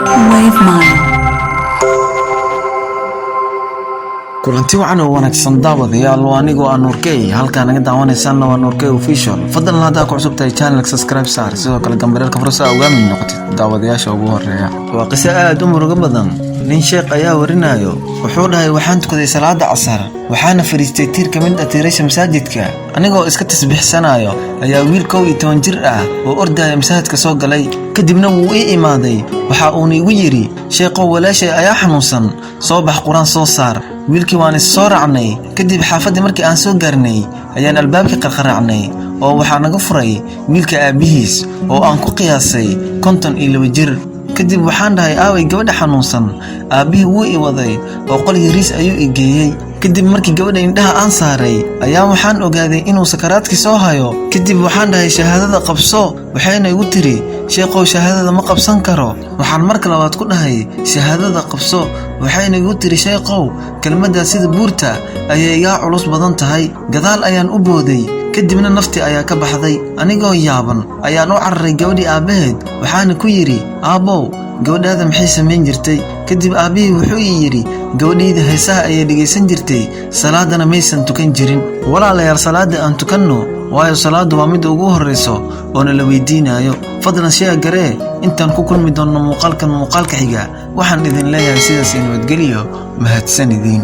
Wave Mile. kulanti wacan oo wanaagsan daawadayaal anigu aan Nurkey halka naga daawanaysan waa Nurkey official fadlan hadda ku cusubtahay channel subscribe saar sidoo kale gambarka fursa uga mid noqotid daawadayaasha ugu horeeya waa qiso aad u murugo badan nin sheekh ayaa warinayo wuxuu dhahay waxaan tukaday salaada casar waxaana fariistay tiir kamid ah tiirasha masaajidka anigoo iska tasbiixsanayo ayaa wiil 12 jir ah oo ordaya masaajidka soo galay kadibna wuu ii imaaday waxa uu igu yiri sheekho walaashay ayaa xanuunsan soo bax quraan soo saar wiilkii waan soo raacnay kadib xaafadii markii aan soo gaarnay ayaan albaabka qarqaraacnay oo waxa naga furay wiilka aabihiis oo aan ku qiyaasay 52 jir kadib waxaan dhahay aaway gabadha xanuunsan aabihii wuu i waday oo qol yariis ayuu i geeyay kadib markii gabadha indhaha aan saaray ayaa waxaan ogaaday inuu sakaraadkii soo hayo kadib waxaan dhahay shahaadada qabso waxayna igu tiri sheekhow shahaadada ma qabsan karo waxaan marka labaad ku dhahay shahaadada qabso waxayna igu tiri sheekhow kelmadda sida buurta ayay iga culus badan tahay gadaal ayaan u booday kadibna nafti ayaa ka baxday anigoo yaaban ayaan u cararay gabadhii aabaheed waxaana ku yiri aabow gabadhaada maxay sameyn jirtay kadib aabihii wuxuu yiri gabadhayda heesaha ayay dhigeysan jirtay salaadana maysan tukan jirin walaalayaal salaada aan tukanno waayo salaadu waa mid ugu horeyso oo la weydiinayo fadlan sheeg garee intaan ku kulmi doono muuqaalka xiga waxaan idin leeyahay sidaas in wad galiyo mahadsanidin